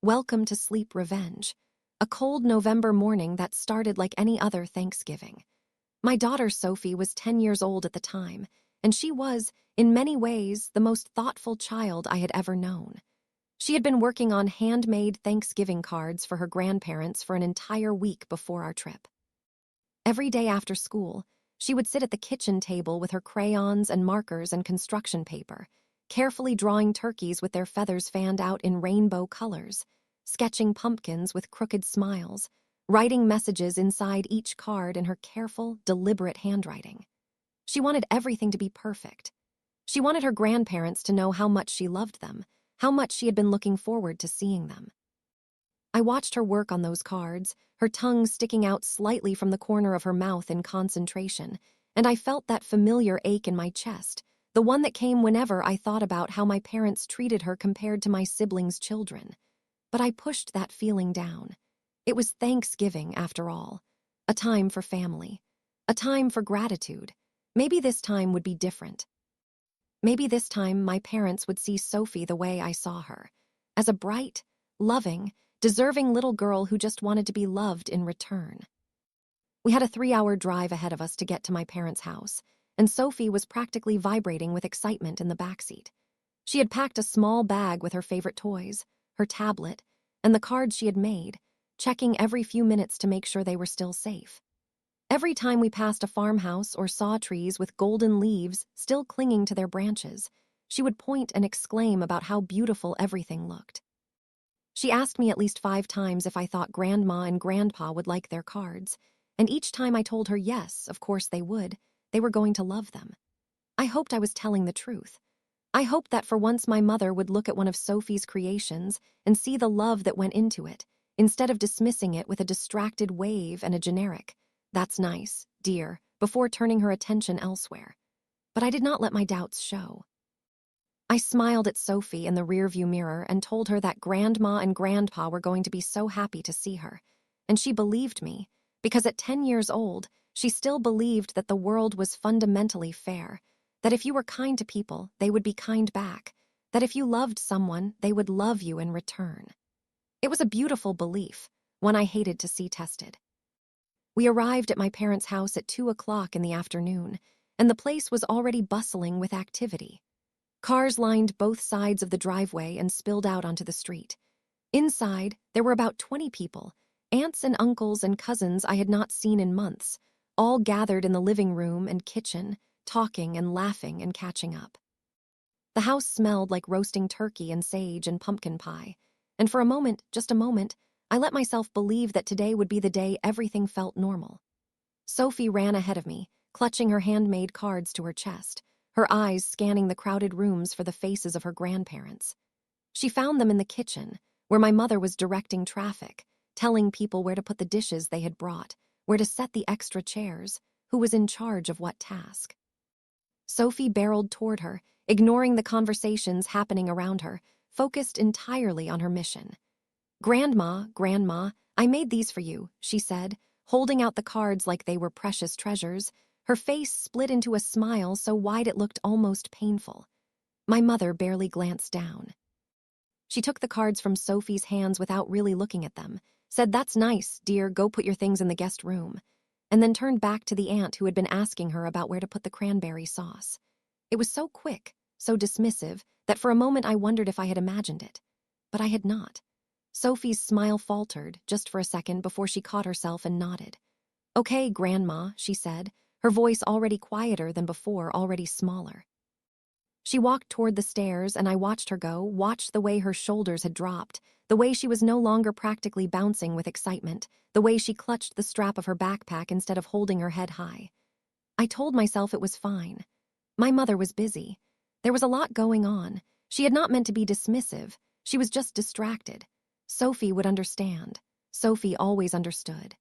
Welcome to Sleep Revenge, a cold November morning that started like any other Thanksgiving. My daughter Sophie was 10 years old at the time, and she was, in many ways, the most thoughtful child I had ever known. She had been working on handmade Thanksgiving cards for her grandparents for an entire week before our trip. Every day after school, she would sit at the kitchen table with her crayons and markers and construction paper, carefully drawing turkeys with their feathers fanned out in rainbow colors, sketching pumpkins with crooked smiles, writing messages inside each card in her careful, deliberate handwriting. She wanted everything to be perfect. She wanted her grandparents to know how much she loved them, how much she had been looking forward to seeing them. I watched her work on those cards, her tongue sticking out slightly from the corner of her mouth in concentration, and I felt that familiar ache in my chest, the one that came whenever I thought about how my parents treated her compared to my siblings' children. But I pushed that feeling down. It was Thanksgiving, after all. A time for family. A time for gratitude. Maybe this time would be different. Maybe this time my parents would see Sophie the way I saw her, as a bright, loving, deserving little girl who just wanted to be loved in return. We had a 3-hour drive ahead of us to get to my parents' house, and Sophie was practically vibrating with excitement in the backseat. She had packed a small bag with her favorite toys, her tablet, and the cards she had made, checking every few minutes to make sure they were still safe. Every time we passed a farmhouse or saw trees with golden leaves still clinging to their branches, she would point and exclaim about how beautiful everything looked. She asked me at least 5 times if I thought Grandma and Grandpa would like their cards, and each time I told her yes, of course they would. They were going to love them. I hoped I was telling the truth. I hoped that for once my mother would look at one of Sophie's creations and see the love that went into it, instead of dismissing it with a distracted wave and a generic, "That's nice, dear," before turning her attention elsewhere. But I did not let my doubts show. I smiled at Sophie in the rearview mirror and told her that Grandma and Grandpa were going to be so happy to see her. And she believed me, because at 10 years old, she still believed that the world was fundamentally fair, that if you were kind to people, they would be kind back, that if you loved someone, they would love you in return. It was a beautiful belief, one I hated to see tested. We arrived at my parents' house at 2 o'clock in the afternoon, and the place was already bustling with activity. Cars lined both sides of the driveway and spilled out onto the street. Inside, there were about 20 people, aunts and uncles and cousins I had not seen in months, all gathered in the living room and kitchen, talking and laughing and catching up. The house smelled like roasting turkey and sage and pumpkin pie, and for a moment, just a moment, I let myself believe that today would be the day everything felt normal. Sophie ran ahead of me, clutching her handmade cards to her chest, her eyes scanning the crowded rooms for the faces of her grandparents. She found them in the kitchen, where my mother was directing traffic, telling people where to put the dishes they had brought, where to set the extra chairs, who was in charge of what task. Sophie barreled toward her, ignoring the conversations happening around her, focused entirely on her mission. Grandma, I made these for you," she said, holding out the cards like they were precious treasures. Her face split into a smile so wide it looked almost painful. My mother barely glanced down. She took the cards from Sophie's hands without really looking at them, said, "That's nice, dear, go put your things in the guest room," and then turned back to the aunt who had been asking her about where to put the cranberry sauce. It was so quick, so dismissive, that for a moment I wondered if I had imagined it. But I had not. Sophie's smile faltered, just for a second before she caught herself and nodded. "Okay, Grandma," she said, her voice already quieter than before, already smaller. She walked toward the stairs, and I watched her go, watched the way her shoulders had dropped, the way she was no longer practically bouncing with excitement, the way she clutched the strap of her backpack instead of holding her head high. I told myself it was fine. My mother was busy. There was a lot going on. She had not meant to be dismissive. She was just distracted. Sophie would understand. Sophie always understood.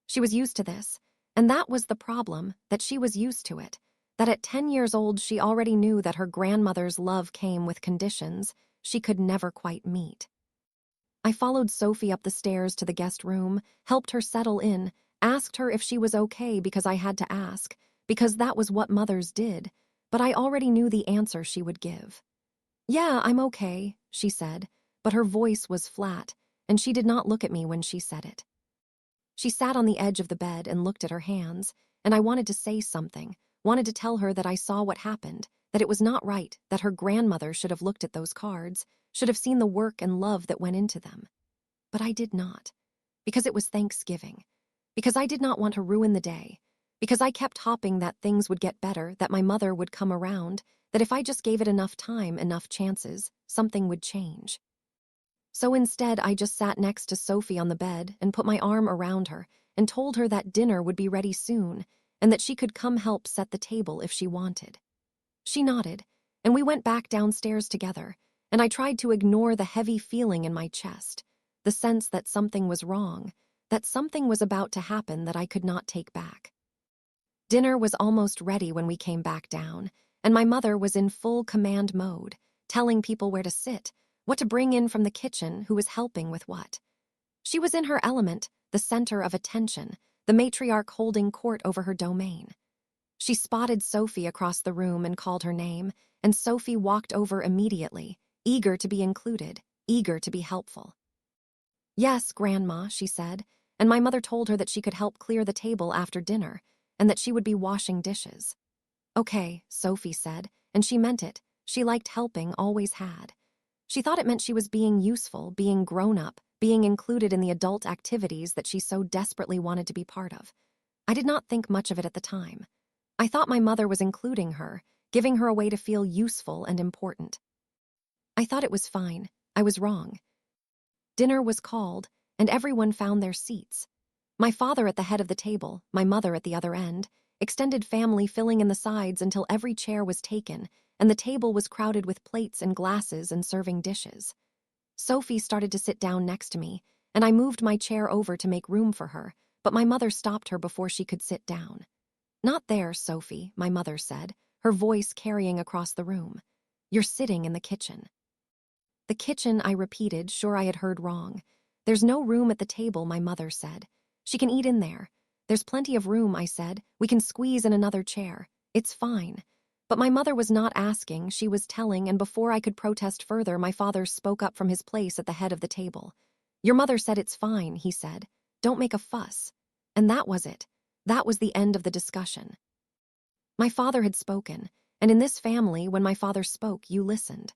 She was used to this, and that was the problem, that she was used to it, that at 10 years old she already knew that her grandmother's love came with conditions she could never quite meet. I followed Sophie up the stairs to the guest room, helped her settle in, asked her if she was okay because I had to ask, because that was what mothers did, but I already knew the answer she would give. "Yeah, I'm okay," she said, but her voice was flat, and she did not look at me when she said it. She sat on the edge of the bed and looked at her hands, and I wanted to say something, wanted to tell her that I saw what happened, that it was not right, that her grandmother should have looked at those cards, should have seen the work and love that went into them. But I did not, because it was Thanksgiving, because I did not want to ruin the day, because I kept hoping that things would get better, that my mother would come around, that if I just gave it enough time, enough chances, something would change. So instead, I just sat next to Sophie on the bed and put my arm around her and told her that dinner would be ready soon and that she could come help set the table if she wanted. She nodded, and we went back downstairs together, and I tried to ignore the heavy feeling in my chest, the sense that something was wrong, that something was about to happen that I could not take back. Dinner was almost ready when we came back down, and my mother was in full command mode, telling people where to sit, what to bring in from the kitchen, who was helping with what. She was in her element, the center of attention, the matriarch holding court over her domain. She spotted Sophie across the room and called her name, and Sophie walked over immediately, eager to be included, eager to be helpful. "Yes, Grandma," she said, and my mother told her that she could help clear the table after dinner, and that she would be washing dishes. "Okay," Sophie said, and she meant it. She liked helping, always had. She thought it meant she was being useful, being grown up, being included in the adult activities that she so desperately wanted to be part of. I did not think much of it at the time. I thought my mother was including her, giving her a way to feel useful and important. I thought it was fine. I was wrong. Dinner was called, and everyone found their seats. My father at the head of the table, my mother at the other end, extended family filling in the sides until every chair was taken, and the table was crowded with plates and glasses and serving dishes. Sophie started to sit down next to me, and I moved my chair over to make room for her, but my mother stopped her before she could sit down. "Not there, Sophie," my mother said, her voice carrying across the room. "You're sitting in the kitchen." "The kitchen," I repeated, sure I had heard wrong. "There's no room at the table," my mother said. "She can eat in there." "There's plenty of room," I said. "We can squeeze in another chair. It's fine." But my mother was not asking, she was telling, and before I could protest further, my father spoke up from his place at the head of the table. "Your mother said it's fine," he said. "Don't make a fuss." And that was it. That was the end of the discussion. My father had spoken, and in this family, when my father spoke, you listened.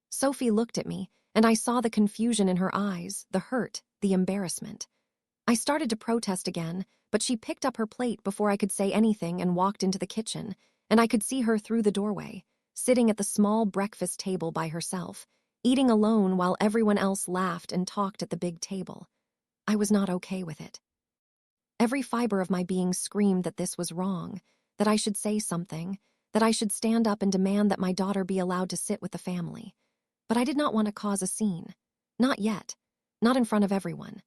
Sophie looked at me, and I saw the confusion in her eyes, the hurt, the embarrassment. I started to protest again, but she picked up her plate before I could say anything and walked into the kitchen, and I could see her through the doorway, sitting at the small breakfast table by herself, eating alone while everyone else laughed and talked at the big table. I was not okay with it. Every fiber of my being screamed that this was wrong, that I should say something, that I should stand up and demand that my daughter be allowed to sit with the family. But I did not want to cause a scene. Not yet. Not in front of everyone.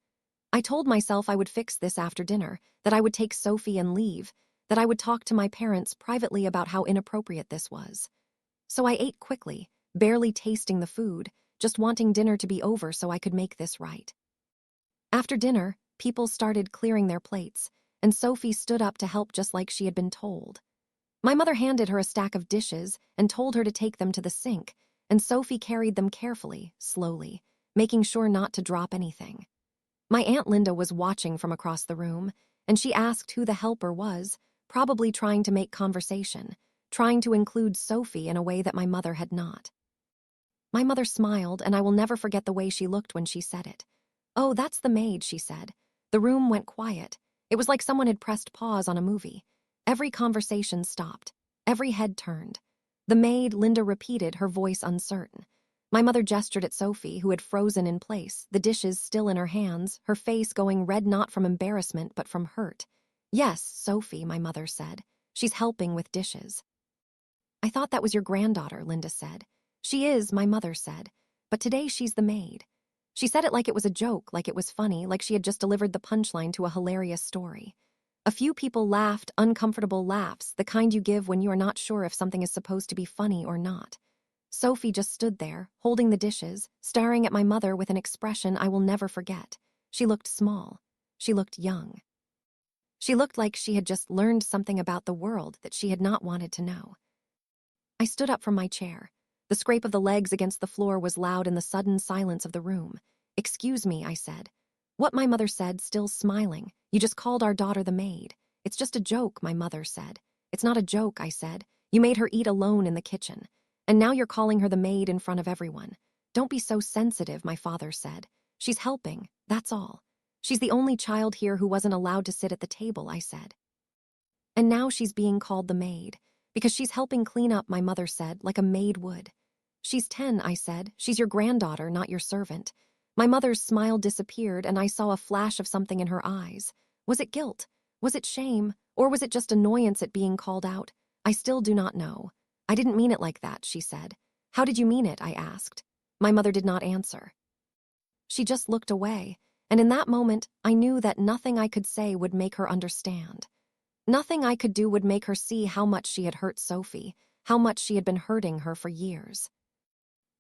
I told myself I would fix this after dinner, that I would take Sophie and leave, that I would talk to my parents privately about how inappropriate this was. So I ate quickly, barely tasting the food, just wanting dinner to be over so I could make this right. After dinner, people started clearing their plates, and Sophie stood up to help just like she had been told. My mother handed her a stack of dishes and told her to take them to the sink, and Sophie carried them carefully, slowly, making sure not to drop anything. My Aunt Linda was watching from across the room, and she asked who the helper was, probably trying to make conversation, trying to include Sophie in a way that my mother had not. My mother smiled, and I will never forget the way she looked when she said it. "Oh, that's the maid," she said. The room went quiet. It was like someone had pressed pause on a movie. Every conversation stopped. Every head turned. "The maid," Linda repeated, her voice uncertain. My mother gestured at Sophie, who had frozen in place, the dishes still in her hands, her face going red not from embarrassment but from hurt. "Yes, Sophie," my mother said. "She's helping with dishes." "I thought that was your granddaughter," Linda said. "She is," my mother said. "But today she's the maid." She said it like it was a joke, like it was funny, like she had just delivered the punchline to a hilarious story. A few people laughed, uncomfortable laughs, the kind you give when you are not sure if something is supposed to be funny or not. Sophie just stood there, holding the dishes, staring at my mother with an expression I will never forget. She looked small. She looked young. She looked like she had just learned something about the world that she had not wanted to know. I stood up from my chair. The scrape of the legs against the floor was loud in the sudden silence of the room. "Excuse me," I said. "What?" my mother said, still smiling. "You just called our daughter the maid." "It's just a joke," my mother said. "It's not a joke," I said. "You made her eat alone in the kitchen. And now you're calling her the maid in front of everyone." "Don't be so sensitive," my father said. "She's helping, that's all. She's the only child here who wasn't allowed to sit at the table," I said. "And now she's being called the maid. Because she's helping clean up," my mother said, "like a maid would." "She's 10, I said. "She's your granddaughter, not your servant." My mother's smile disappeared, and I saw a flash of something in her eyes. Was it guilt? Was it shame? Or was it just annoyance at being called out? I still do not know. "I didn't mean it like that," she said. "How did you mean it?" I asked. My mother did not answer. She just looked away, and in that moment, I knew that nothing I could say would make her understand. Nothing I could do would make her see how much she had hurt Sophie, how much she had been hurting her for years.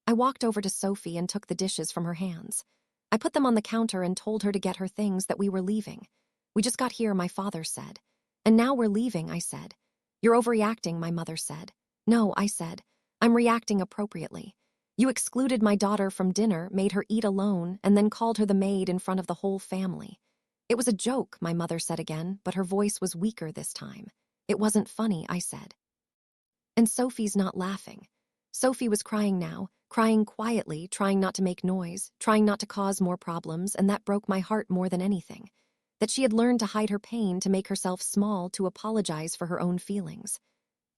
I walked over to Sophie and took the dishes from her hands. I put them on the counter and told her to get her things, that we were leaving. "We just got here," my father said. "And now we're leaving," I said. "You're overreacting," my mother said. "No," I said. "I'm reacting appropriately. You excluded my daughter from dinner, made her eat alone, and then called her the maid in front of the whole family." "It was a joke," my mother said again, but her voice was weaker this time. "It wasn't funny," I said. "And Sophie's not laughing." Sophie was crying now, crying quietly, trying not to make noise, trying not to cause more problems, and that broke my heart more than anything. That she had learned to hide her pain, to make herself small, to apologize for her own feelings.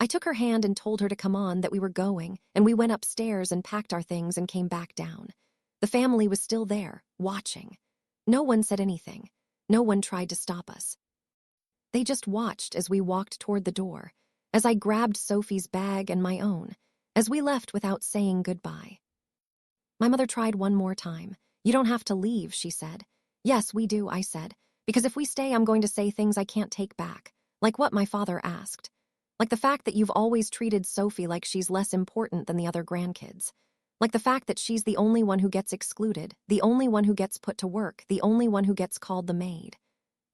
I took her hand and told her to come on, that we were going, and we went upstairs and packed our things and came back down. The family was still there, watching. No one said anything. No one tried to stop us. They just watched as we walked toward the door, as I grabbed Sophie's bag and my own, as we left without saying goodbye. My mother tried one more time. "You don't have to leave," she said. "Yes, we do," I said, "because if we stay, I'm going to say things I can't take back." "Like what?" my father asked. "Like the fact that you've always treated Sophie like she's less important than the other grandkids. Like the fact that she's the only one who gets excluded, the only one who gets put to work, the only one who gets called the maid."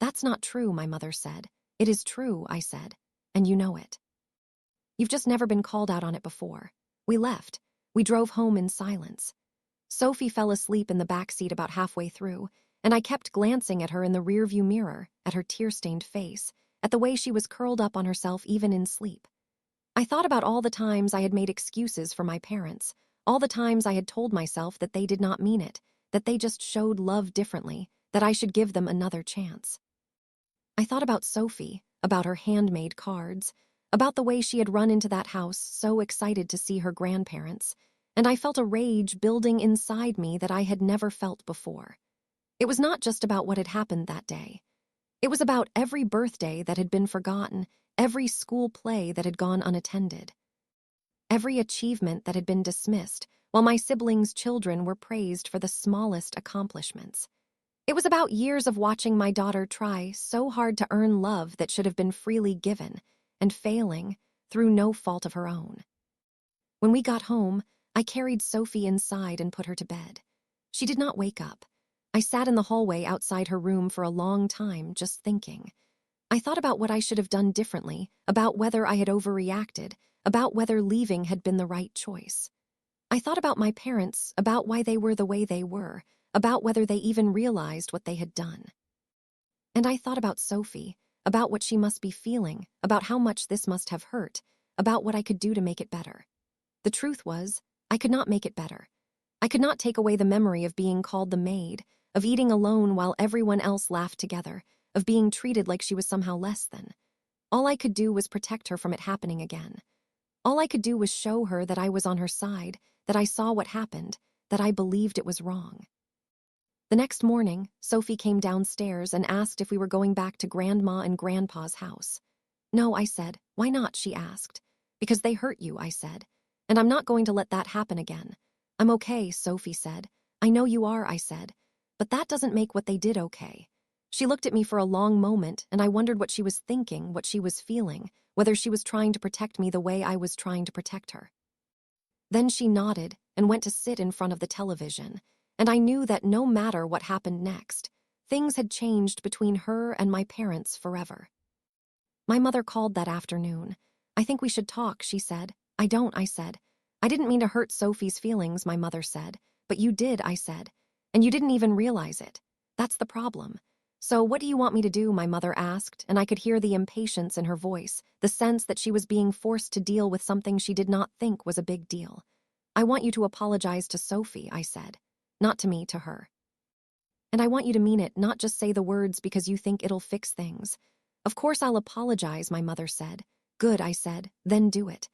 "That's not true," my mother said. "It is true," I said, "and you know it. You've just never been called out on it before." We left. We drove home in silence. Sophie fell asleep in the back seat about halfway through, and I kept glancing at her in the rearview mirror, at her tear-stained face, at the way she was curled up on herself even in sleep. I thought about all the times I had made excuses for my parents, all the times I had told myself that they did not mean it, that they just showed love differently, that I should give them another chance. I thought about Sophie, about her handmade cards, about the way she had run into that house so excited to see her grandparents, and I felt a rage building inside me that I had never felt before. It was not just about what had happened that day. It was about every birthday that had been forgotten, every school play that had gone unattended, every achievement that had been dismissed, while my siblings' children were praised for the smallest accomplishments. It was about years of watching my daughter try so hard to earn love that should have been freely given, and failing through no fault of her own. When we got home, I carried Sophie inside and put her to bed. She did not wake up. I sat in the hallway outside her room for a long time, just thinking. I thought about what I should have done differently, about whether I had overreacted, about whether leaving had been the right choice. I thought about my parents, about why they were the way they were, about whether they even realized what they had done. And I thought about Sophie, about what she must be feeling, about how much this must have hurt, about what I could do to make it better. The truth was, I could not make it better. I could not take away the memory of being called the maid, of eating alone while everyone else laughed together, of being treated like she was somehow less than. All I could do was protect her from it happening again. All I could do was show her that I was on her side, that I saw what happened, that I believed it was wrong. The next morning, Sophie came downstairs and asked if we were going back to Grandma and Grandpa's house. "No," I said. "Why not?" she asked. "Because they hurt you," I said. "And I'm not going to let that happen again." "I'm okay," Sophie said. "I know you are," I said. "But that doesn't make what they did okay." She looked at me for a long moment, and I wondered what she was thinking, what she was feeling, whether she was trying to protect me the way I was trying to protect her. Then she nodded and went to sit in front of the television, and I knew that no matter what happened next, things had changed between her and my parents forever. My mother called that afternoon. "I think we should talk," she said. "I don't," I said. I didn't mean to hurt Sophie's feelings, my mother said. But you did, I said. And you didn't even realize it. That's the problem. So what do you want me to do, my mother asked, and I could hear the impatience in her voice, the sense that she was being forced to deal with something she did not think was a big deal. I want you to apologize to Sophie, I said. Not to me, to her. And I want you to mean it, not just say the words because you think it'll fix things. Of course I'll apologize, my mother said. Good, I said, then do it.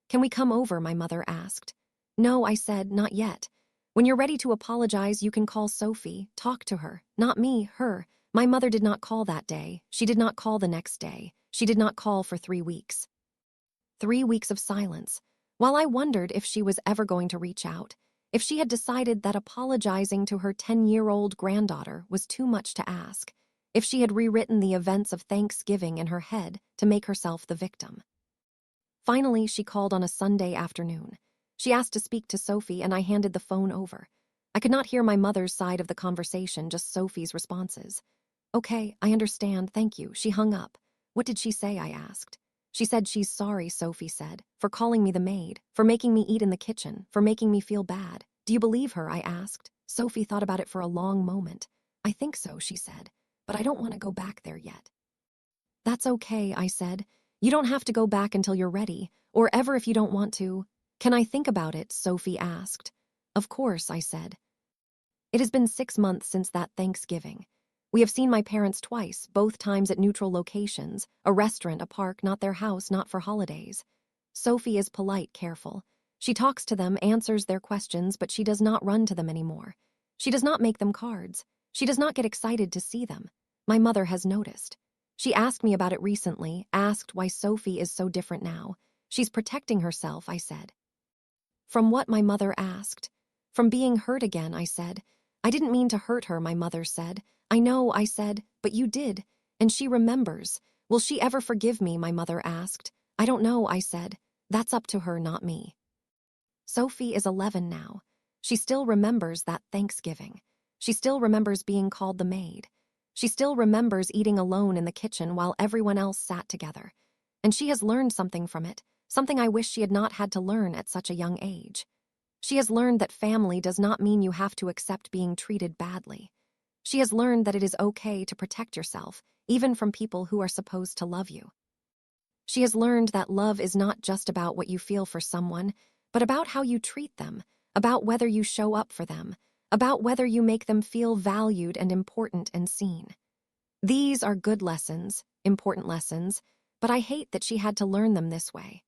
Can we come over, my mother asked. No, I said, not yet. When you're ready to apologize, you can call Sophie, talk to her. Not me, her. My mother did not call that day. She did not call the next day. She did not call for 3 weeks. 3 weeks of silence. While I wondered if she was ever going to reach out, if she had decided that apologizing to her 10-year-old granddaughter was too much to ask, if she had rewritten the events of Thanksgiving in her head to make herself the victim. Finally, she called on a Sunday afternoon. She asked to speak to Sophie, and I handed the phone over. I could not hear my mother's side of the conversation, just Sophie's responses. Okay, I understand, thank you. She hung up. What did she say, I asked. She said she's sorry, Sophie said, for calling me the maid, for making me eat in the kitchen, for making me feel bad. Do you believe her, I asked. Sophie thought about it for a long moment. I think so, she said, but I don't want to go back there yet. That's okay, I said. You don't have to go back until you're ready, or ever if you don't want to. Can I think about it, Sophie asked. Of course, I said. It has been 6 months since that Thanksgiving. We have seen my parents twice, both times at neutral locations, a restaurant, a park, not their house, not for holidays. Sophie is polite, careful. She talks to them, answers their questions, but she does not run to them anymore. She does not make them cards. She does not get excited to see them. My mother has noticed. She asked me about it recently, asked why Sophie is so different now. She's protecting herself, I said. From what, my mother asked. From being hurt again, I said. I didn't mean to hurt her, my mother said. I know, I said, but you did. And she remembers. Will she ever forgive me, my mother asked. I don't know, I said. That's up to her, not me. Sophie is 11 now. She still remembers that Thanksgiving. She still remembers being called the maid. She still remembers eating alone in the kitchen while everyone else sat together. And she has learned something from it, something I wish she had not had to learn at such a young age. She has learned that family does not mean you have to accept being treated badly. She has learned that it is okay to protect yourself, even from people who are supposed to love you. She has learned that love is not just about what you feel for someone, but about how you treat them, about whether you show up for them, about whether you make them feel valued and important and seen. These are good lessons, important lessons, but I hate that she had to learn them this way.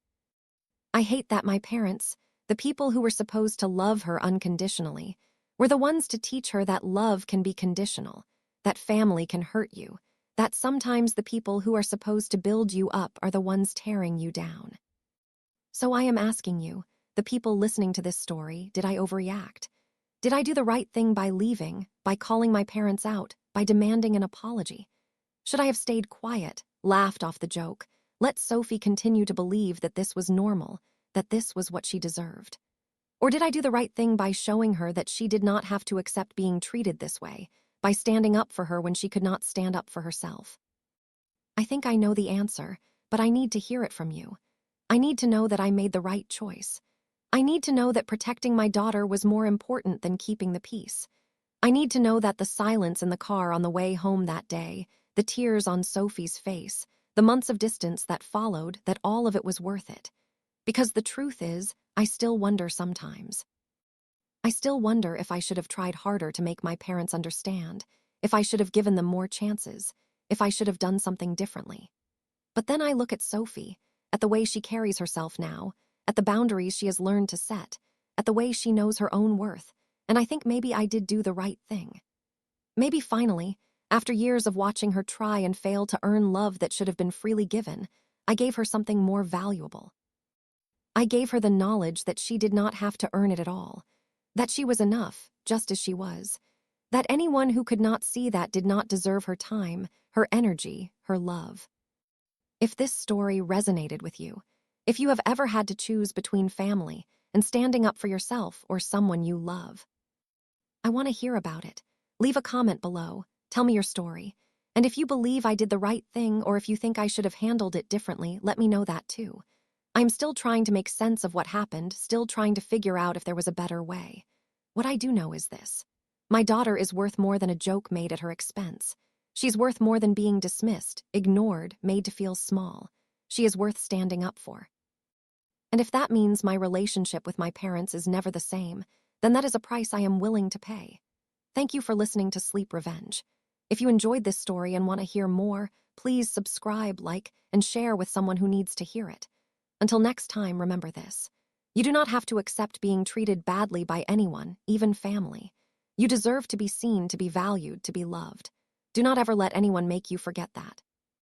I hate that my parents, the people who were supposed to love her unconditionally, were the ones to teach her that love can be conditional, that family can hurt you, that sometimes the people who are supposed to build you up are the ones tearing you down. So I am asking you, the people listening to this story, did I overreact? Did I do the right thing by leaving, by calling my parents out, by demanding an apology? Should I have stayed quiet, laughed off the joke, let Sophie continue to believe that this was normal, that this was what she deserved? Or did I do the right thing by showing her that she did not have to accept being treated this way, by standing up for her when she could not stand up for herself? I think I know the answer, but I need to hear it from you. I need to know that I made the right choice. I need to know that protecting my daughter was more important than keeping the peace. I need to know that the silence in the car on the way home that day, the tears on Sophie's face, the months of distance that followed, that all of it was worth it. Because the truth is, I still wonder sometimes. I still wonder if I should have tried harder to make my parents understand, if I should have given them more chances, if I should have done something differently. But then I look at Sophie, at the way she carries herself now, at the boundaries she has learned to set, at the way she knows her own worth, and I think maybe I did do the right thing. Maybe finally, after years of watching her try and fail to earn love that should have been freely given, I gave her something more valuable. I gave her the knowledge that she did not have to earn it at all, that she was enough, just as she was, that anyone who could not see that did not deserve her time, her energy, her love. If this story resonated with you, if you have ever had to choose between family and standing up for yourself or someone you love, I want to hear about it. Leave a comment below, tell me your story, and if you believe I did the right thing or if you think I should have handled it differently, let me know that too. I'm still trying to make sense of what happened, still trying to figure out if there was a better way. What I do know is this. My daughter is worth more than a joke made at her expense. She's worth more than being dismissed, ignored, made to feel small. She is worth standing up for. And if that means my relationship with my parents is never the same, then that is a price I am willing to pay. Thank you for listening to Sleep Revenge. If you enjoyed this story and want to hear more, please subscribe, like, and share with someone who needs to hear it. Until next time, remember this. You do not have to accept being treated badly by anyone, even family. You deserve to be seen, to be valued, to be loved. Do not ever let anyone make you forget that.